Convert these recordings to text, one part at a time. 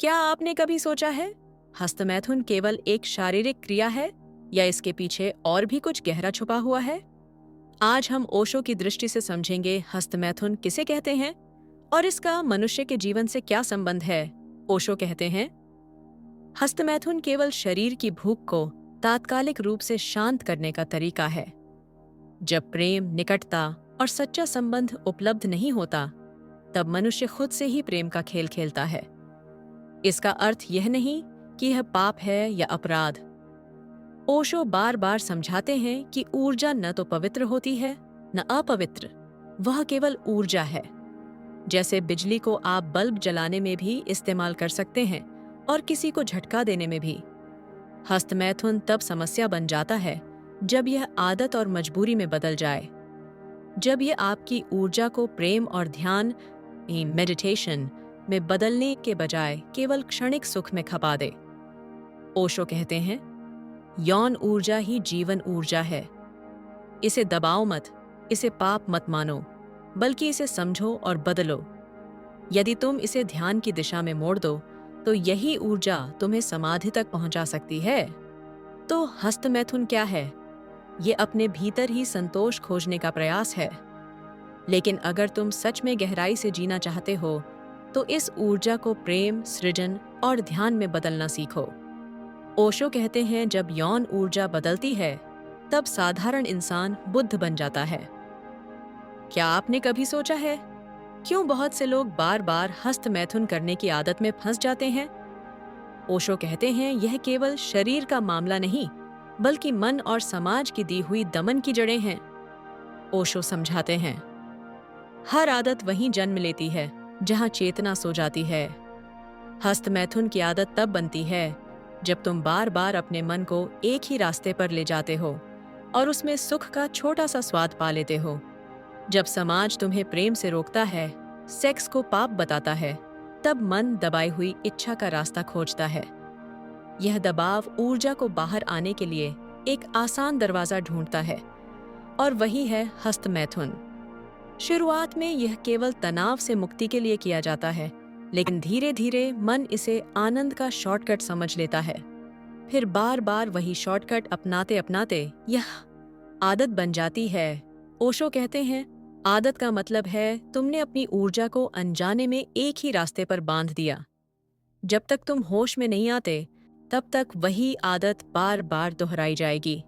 क्या आपने कभी सोचा है, हस्तमैथुन केवल एक शारीरिक क्रिया है या इसके पीछे और भी कुछ गहरा छुपा हुआ है? आज हम ओशो की दृष्टि से समझेंगे हस्तमैथुन किसे कहते हैं और इसका मनुष्य के जीवन से क्या संबंध है। ओशो कहते हैं, हस्तमैथुन केवल शरीर की भूख को तात्कालिक रूप से शांत करने का तरीका है। जब प्रेम, निकटता और सच्चा संबंध उपलब्ध नहीं होता, तब मनुष्य खुद से ही प्रेम का खेल खेलता है। इसका अर्थ यह नहीं कि यह पाप है या अपराध। ओशो बार बार समझाते हैं कि ऊर्जा न तो पवित्र होती है न अपवित्र, वह केवल ऊर्जा है। जैसे बिजली को आप बल्ब जलाने में भी इस्तेमाल कर सकते हैं और किसी को झटका देने में भी। हस्तमैथुन तब समस्या बन जाता है जब यह आदत और मजबूरी में बदल जाए, जब यह आपकी ऊर्जा को प्रेम और ध्यान, मेडिटेशन में बदलने के बजाय केवल क्षणिक सुख में खपा दे। ओशो कहते हैं, यौन ऊर्जा ही जीवन ऊर्जा है। इसे दबाओ मत, इसे पाप मत मानो, बल्कि इसे समझो और बदलो। यदि तुम इसे ध्यान की दिशा में मोड़ दो, तो यही ऊर्जा तुम्हें समाधि तक पहुंचा सकती है। तो हस्तमैथुन क्या है? ये अपने भीतर ही संतोष खोजने का प्रयास है। लेकिन अगर तुम सच में गहराई से जीना चाहते हो, तो इस ऊर्जा को प्रेम, सृजन और ध्यान में बदलना सीखो। ओशो कहते हैं, जब यौन ऊर्जा बदलती है, तब साधारण इंसान बुद्ध बन जाता है। क्या आपने कभी सोचा है, क्यों बहुत से लोग बार बार हस्तमैथुन करने की आदत में फंस जाते हैं? ओशो कहते हैं, यह केवल शरीर का मामला नहीं, बल्कि मन और समाज की दी हुई दमन की जड़ें हैं। ओशो समझाते हैं, हर आदत वहीं जन्म लेती है जहां चेतना सो जाती है। हस्तमैथुन की आदत तब बनती है जब तुम बार बार अपने मन को एक ही रास्ते पर ले जाते हो और उसमें सुख का छोटा सा स्वाद पा लेते हो। जब समाज तुम्हें प्रेम से रोकता है, सेक्स को पाप बताता है, तब मन दबाई हुई इच्छा का रास्ता खोजता है। यह दबाव ऊर्जा को बाहर आने के लिए एक आसान दरवाजा ढूंढता है, और वही है हस्तमैथुन। शुरुआत में यह केवल तनाव से मुक्ति के लिए किया जाता है, लेकिन धीरे धीरे मन इसे आनंद का शॉर्टकट समझ लेता है। फिर बार बार वही शॉर्टकट अपनाते अपनाते यह आदत बन जाती है। ओशो कहते हैं, आदत का मतलब है तुमने अपनी ऊर्जा को अनजाने में एक ही रास्ते पर बांध दिया। जब तक तुम होश में नहीं आते, तब तक वही आदत बार बार दोहराई जाएगी।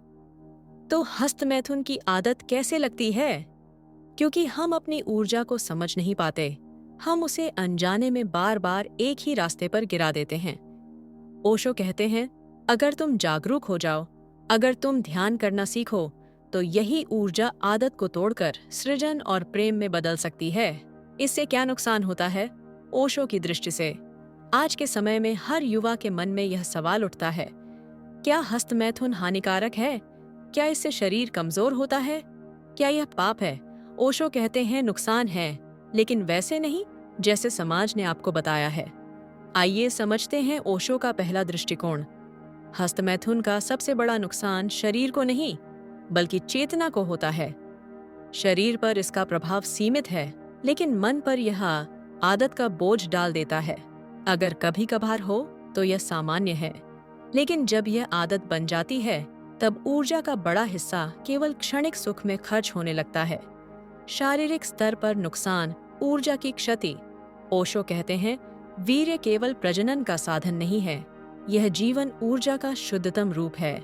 तो हस्तमैथुन की आदत कैसे लगती है? क्योंकि हम अपनी ऊर्जा को समझ नहीं पाते, हम उसे अनजाने में बार बार एक ही रास्ते पर गिरा देते हैं। ओशो कहते हैं, अगर तुम जागरूक हो जाओ, अगर तुम ध्यान करना सीखो, तो यही ऊर्जा आदत को तोड़कर सृजन और प्रेम में बदल सकती है। इससे क्या नुकसान होता है? ओशो की दृष्टि से आज के समय में हर युवा के मन में यह सवाल उठता है, क्या हस्तमैथुन हानिकारक है? क्या इससे शरीर कमजोर होता है? क्या यह पाप है? ओशो कहते हैं, नुकसान है, लेकिन वैसे नहीं जैसे समाज ने आपको बताया है। आइए समझते हैं ओशो का पहला दृष्टिकोण। हस्तमैथुन का सबसे बड़ा नुकसान शरीर को नहीं, बल्कि चेतना को होता है। शरीर पर इसका प्रभाव सीमित है, लेकिन मन पर यह आदत का बोझ डाल देता है। अगर कभी कभार हो तो यह सामान्य है, लेकिन जब यह आदत बन जाती है, तब ऊर्जा का बड़ा हिस्सा केवल क्षणिक सुख में खर्च होने लगता है। शारीरिक स्तर पर नुकसान, ऊर्जा की क्षति। ओशो कहते हैं, वीर्य केवल प्रजनन का साधन नहीं है, यह जीवन ऊर्जा का शुद्धतम रूप है।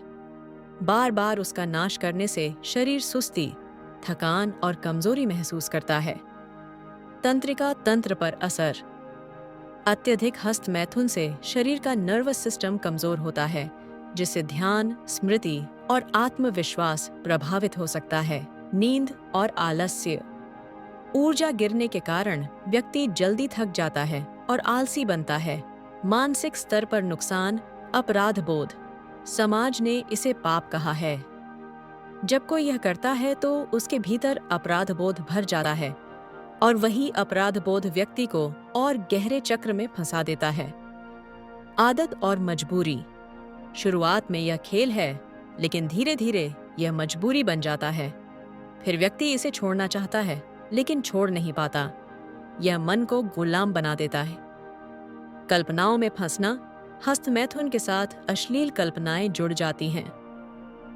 बार बार उसका नाश करने से शरीर सुस्ती, थकान और कमजोरी महसूस करता है। तंत्रिका तंत्र पर असर। अत्यधिक हस्तमैथुन से शरीर का नर्वस सिस्टम कमजोर होता है, जिससे ध्यान, स्मृति और आत्मविश्वास प्रभावित हो सकता है। नींद और आलस्य। ऊर्जा गिरने के कारण व्यक्ति जल्दी थक जाता है और आलसी बनता है। मानसिक स्तर पर नुकसान, अपराध बोध। समाज ने इसे पाप कहा है। जब कोई यह करता है तो उसके भीतर अपराध बोध भर जाता है, और वही अपराध बोध व्यक्ति को और गहरे चक्र में फंसा देता है। आदत और मजबूरी। शुरुआत में यह खेल है, लेकिन धीरे धीरे यह मजबूरी बन जाता है। फिर व्यक्ति इसे छोड़ना चाहता है, लेकिन छोड़ नहीं पाता। यह मन को गुलाम बना देता है। कल्पनाओं में फंसना, हस्तमैथुन के साथ अश्लील कल्पनाएं जुड़ जाती हैं।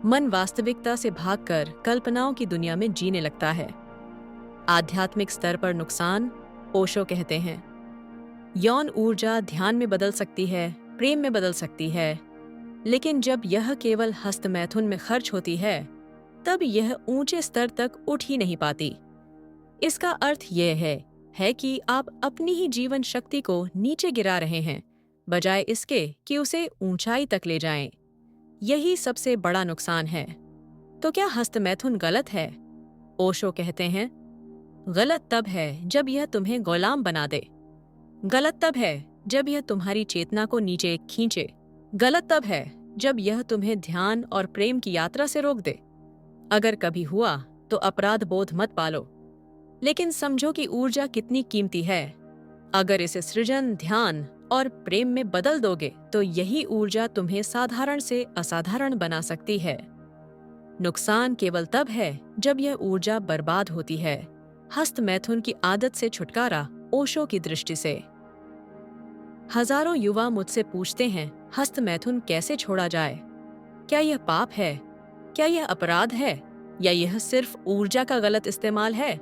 मन वास्तविकता से भागकर कल्पनाओं की दुनिया में जीने लगता है। आध्यात्मिक स्तर पर नुकसान, ओशो कहते हैं, यौन ऊर्जा ध्यान में बदल सकती है, प्रेम में बदल सकती है, लेकिन जब यह केवल हस्तमैथुन में खर्च होती है, तब यह ऊंचे स्तर तक उठ ही नहीं पाती। इसका अर्थ यह है कि आप अपनी ही जीवन शक्ति को नीचे गिरा रहे हैं, बजाय इसके कि उसे ऊंचाई तक ले जाएं। यही सबसे बड़ा नुकसान है। तो क्या हस्तमैथुन गलत है? ओशो कहते हैं, गलत तब है जब यह तुम्हें गुलाम बना दे। गलत तब है जब यह तुम्हारी चेतना को नीचे खींचे। गलत तब है जब यह तुम्हें ध्यान और प्रेम की यात्रा से रोक दे। अगर कभी हुआ तो अपराध बोध मत पालो, लेकिन समझो कि ऊर्जा कितनी कीमती है। अगर इसे सृजन, ध्यान और प्रेम में बदल दोगे तो यही ऊर्जा तुम्हें साधारण से असाधारण बना सकती है। नुकसान केवल तब है जब यह ऊर्जा बर्बाद होती है। हस्तमैथुन की आदत से छुटकारा, ओशो की दृष्टि से। हजारों युवा मुझसे पूछते हैं, हस्तमैथुन कैसे छोड़ा जाए? क्या यह पाप है? क्या यह अपराध है? या यह सिर्फ ऊर्जा का गलत इस्तेमाल है?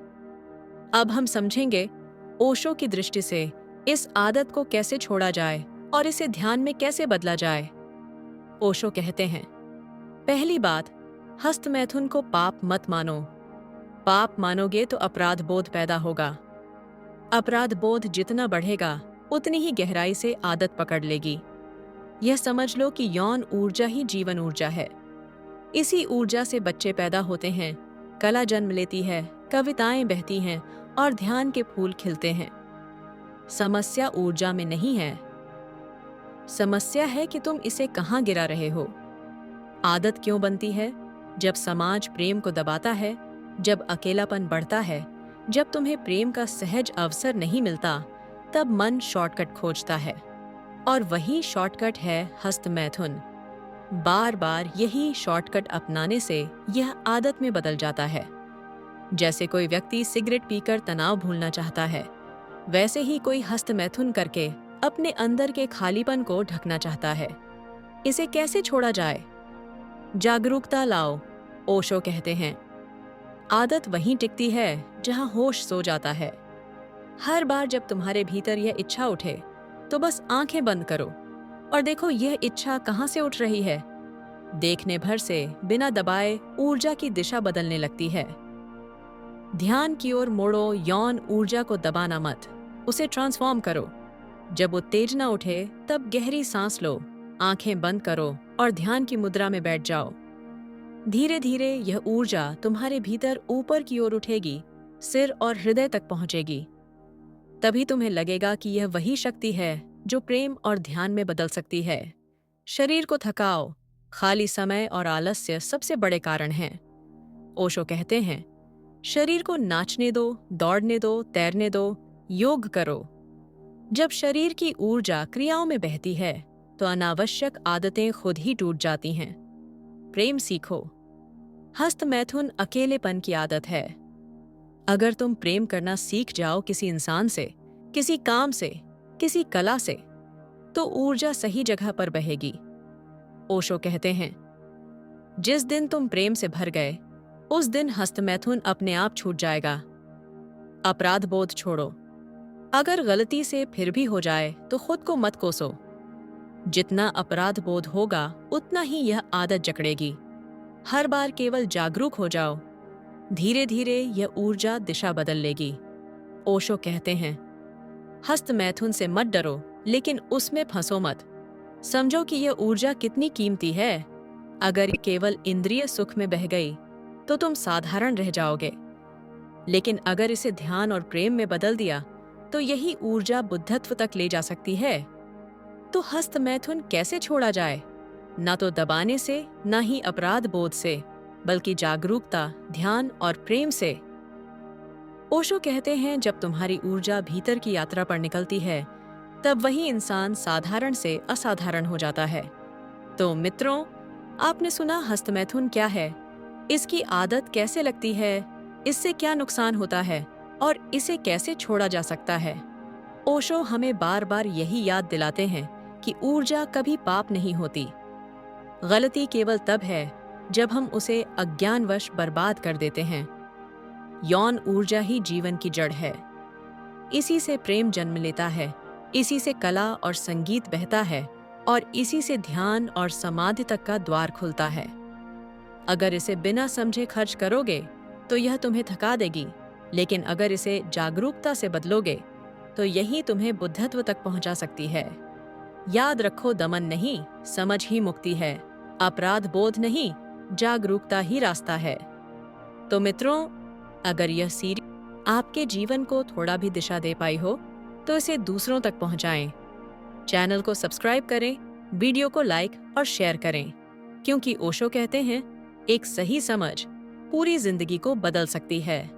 अब हम समझेंगे ओशो की दृष्टि से इस आदत को कैसे छोड़ा जाए और इसे ध्यान में कैसे बदला जाए। ओशो कहते हैं, पहली बात, हस्तमैथुन को पाप मत मानो। पाप मानोगे तो अपराध बोध पैदा होगा। अपराध बोध जितना बढ़ेगा उतनी ही गहराई से आदत पकड़ लेगी। यह समझ लो कि यौन ऊर्जा ही जीवन ऊर्जा है। इसी ऊर्जा से बच्चे पैदा होते हैं, कला जन्म लेती है, कविताएं बहती हैं और ध्यान के फूल खिलते हैं। समस्या ऊर्जा में नहीं है। समस्या है कि तुम इसे कहाँ गिरा रहे हो। आदत क्यों बनती है? जब समाज प्रेम को दबाता है, जब अकेलापन बढ़ता है, जब तुम्हें प्रेम का सहज अवसर नहीं मिलता, तब मन शॉर्टकट खोजता है। और वही शॉर्टकट है हस्तमैथुन। बार बार यही शॉर्टकट अपनाने से यह आदत में बदल जाता है। जैसे कोई व्यक्ति सिगरेट पीकर तनाव भूलना चाहता है, वैसे ही कोई हस्तमैथुन करके अपने अंदर के खालीपन को ढकना चाहता है। इसे कैसे छोड़ा जाए? जागरूकता लाओ, ओशो कहते हैं। आदत वहीं टिकती है जहां होश सो जाता है। हर बार जब तुम्हारे भीतर यह इच्छा उठे, तो बस आंखें बंद करो और देखो यह इच्छा कहां से उठ रही है। देखने भर से बिना दबाए ऊर्जा की दिशा बदलने लगती है। ध्यान की ओर मोड़ो, यौन ऊर्जा को दबाना मत, उसे ट्रांसफॉर्म करो। जब उत्तेजना उठे तब गहरी सांस लो, आंखें बंद करो और ध्यान की मुद्रा में बैठ जाओ। धीरे धीरे यह ऊर्जा तुम्हारे भीतर ऊपर की ओर उठेगी, सिर और हृदय तक पहुंचेगी। तभी तुम्हें लगेगा कि यह वही शक्ति है जो प्रेम और ध्यान में बदल सकती है। शरीर को थकाओ, खाली समय और आलस्य सबसे बड़े कारण हैं। ओशो कहते हैं, शरीर को नाचने दो, दौड़ने दो, तैरने दो, योग करो। जब शरीर की ऊर्जा क्रियाओं में बहती है तो अनावश्यक आदतें खुद ही टूट जाती हैं। प्रेम सीखो। हस्तमैथुन अकेलेपन की आदत है। अगर तुम प्रेम करना सीख जाओ किसी इंसान से, किसी काम से, किसी कला से, तो ऊर्जा सही जगह पर बहेगी। ओशो कहते हैं, जिस दिन तुम प्रेम से भर गए, उस दिन हस्तमैथुन अपने आप छूट जाएगा। अपराध बोध छोड़ो। अगर गलती से फिर भी हो जाए तो खुद को मत कोसो। जितना अपराध बोध होगा उतना ही यह आदत जकड़ेगी। हर बार केवल जागरूक हो जाओ, धीरे धीरे यह ऊर्जा दिशा बदल लेगी। ओशो कहते हैं, हस्तमैथुन से मत डरो, लेकिन उसमें फंसो मत। समझो कि यह ऊर्जा कितनी कीमती है। अगर ये केवल इंद्रिय सुख में बह गई तो तुम साधारण रह जाओगे, लेकिन अगर इसे ध्यान और प्रेम में बदल दिया तो यही ऊर्जा बुद्धत्व तक ले जा सकती है। तो हस्तमैथुन कैसे छोड़ा जाए? ना तो दबाने से, ना ही अपराध बोध से, बल्कि जागरूकता, ध्यान और प्रेम से। ओशो कहते हैं, जब तुम्हारी ऊर्जा भीतर की यात्रा पर निकलती है, तब वही इंसान साधारण से असाधारण हो जाता है। तो मित्रों, आपने सुना हस्तमैथुन क्या है, इसकी आदत कैसे लगती है, इससे क्या नुकसान होता है और इसे कैसे छोड़ा जा सकता है। ओशो हमें बार बार यही याद दिलाते हैं कि ऊर्जा कभी पाप नहीं होती। गलती केवल तब है जब हम उसे अज्ञानवश बर्बाद कर देते हैं। यौन ऊर्जा ही जीवन की जड़ है। इसी से प्रेम जन्म लेता है, इसी से कला और संगीत बहता है और इसी से ध्यान और समाधि तक का द्वार खुलता है। अगर इसे बिना समझे खर्च करोगे तो यह तुम्हें थका देगी, लेकिन अगर इसे जागरूकता से बदलोगे तो यही तुम्हें बुद्धत्व तक पहुंचा सकती है। याद रखो, दमन नहीं, समझ ही मुक्ति है। अपराध बोध नहीं, जागरूकता ही रास्ता है। तो मित्रों, अगर यह सीरीज आपके जीवन को थोड़ा भी दिशा दे पाई हो तो इसे दूसरों तक पहुंचाएं। चैनल को सब्सक्राइब करें, वीडियो को लाइक और शेयर करें, क्योंकि ओशो कहते हैं, एक सही समझ पूरी जिंदगी को बदल सकती है।